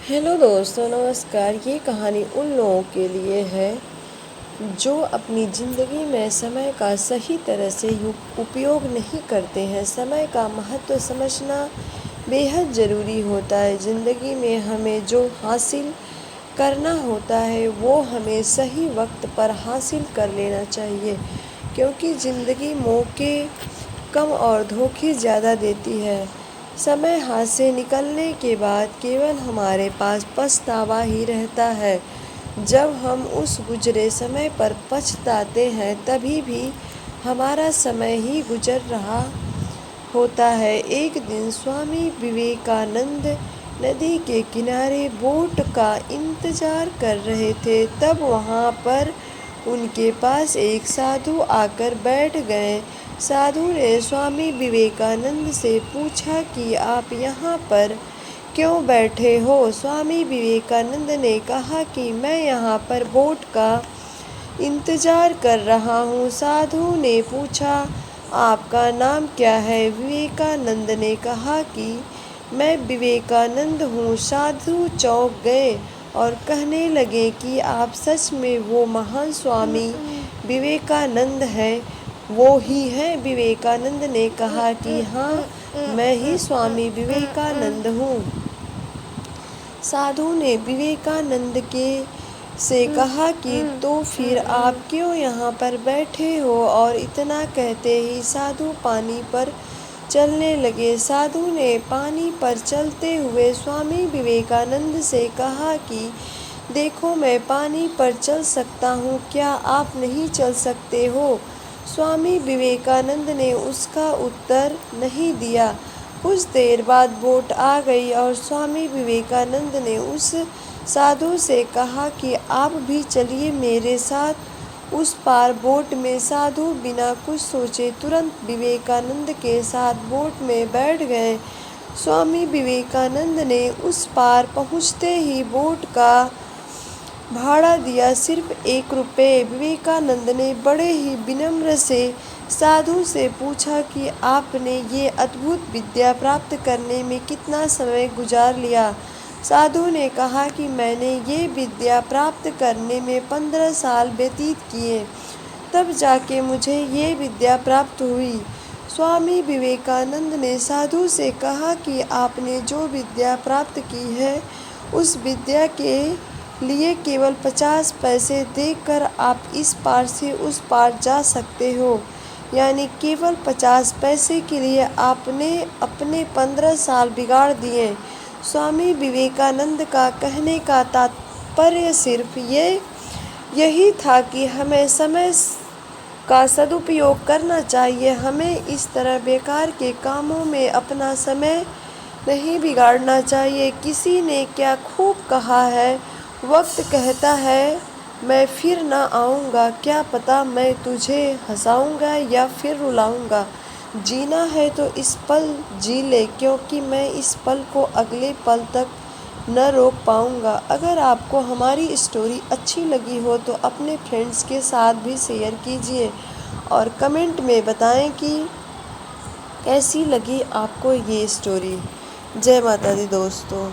Hello दोस्तों, नमस्कार। ये कहानी उन लोगों के लिए है जो अपनी ज़िंदगी में समय का सही तरह से उपयोग नहीं करते हैं। समय का महत्व समझना बेहद ज़रूरी होता है। ज़िंदगी में हमें जो हासिल करना होता है वो हमें सही वक्त पर हासिल कर लेना चाहिए, क्योंकि ज़िंदगी मौके कम और धोखे ज़्यादा देती है। समय हाथ से निकलने के बाद केवल हमारे पास पछतावा ही रहता है। जब हम उस गुजरे समय पर पछताते हैं, तभी भी हमारा समय ही गुजर रहा होता है। एक दिन स्वामी विवेकानंद नदी के किनारे बोट का इंतजार कर रहे थे। तब वहाँ पर उनके पास एक साधु आकर बैठ गए। साधु ने स्वामी विवेकानंद से पूछा कि आप यहाँ पर क्यों बैठे हो? स्वामी विवेकानंद ने कहा कि मैं यहाँ पर बोट का इंतजार कर रहा हूँ। साधु ने पूछा, आपका नाम क्या है? विवेकानंद ने कहा कि मैं विवेकानंद हूँ। साधु चौंक गए और कहने लगे कि आप सच में वो महान स्वामी विवेकानंद हैं? वो ही हैं? विवेकानंद ने कहा कि हाँ, मैं ही स्वामी विवेकानंद हूँ। साधु ने विवेकानंद के से कहा कि तो फिर आप क्यों यहाँ पर बैठे हो? और इतना कहते ही साधु पानी पर चलने लगे। साधु ने पानी पर चलते हुए स्वामी विवेकानंद से कहा कि देखो, मैं पानी पर चल सकता हूँ, क्या आप नहीं चल सकते हो? स्वामी विवेकानंद ने उसका उत्तर नहीं दिया। कुछ देर बाद बोट आ गई और स्वामी विवेकानंद ने उस साधु से कहा कि आप भी चलिए मेरे साथ उस पार बोट में। साधु बिना कुछ सोचे तुरंत विवेकानंद के साथ बोट में बैठ गए। स्वामी विवेकानंद ने उस पार पहुँचते ही बोट का भाड़ा दिया, सिर्फ 1 रुपये। विवेकानंद ने बड़े ही विनम्र से साधु से पूछा कि आपने ये अद्भुत विद्या प्राप्त करने में कितना समय गुजार लिया? साधु ने कहा कि मैंने ये विद्या प्राप्त करने में 15 साल व्यतीत किए, तब जाके मुझे ये विद्या प्राप्त हुई। स्वामी विवेकानंद ने साधु से कहा कि आपने जो विद्या प्राप्त की है, उस विद्या के लिए केवल 50 पैसे देकर आप इस पार से उस पार जा सकते हो। यानी केवल 50 पैसे के लिए आपने अपने 15 साल बिगाड़ दिए। स्वामी विवेकानंद का कहने का तात्पर्य सिर्फ यही था कि हमें समय का सदुपयोग करना चाहिए। हमें इस तरह बेकार के कामों में अपना समय नहीं बिगाड़ना चाहिए। किसी ने क्या खूब कहा है, वक्त कहता है मैं फिर ना आऊँगा, क्या पता मैं तुझे हंसाऊँगा या फिर रुलाऊँगा। जीना है तो इस पल जी ले, क्योंकि मैं इस पल को अगले पल तक न रोक पाऊँगा। अगर आपको हमारी स्टोरी अच्छी लगी हो तो अपने फ्रेंड्स के साथ भी शेयर कीजिए और कमेंट में बताएं कि कैसी लगी आपको ये स्टोरी। जय माता दी दोस्तों।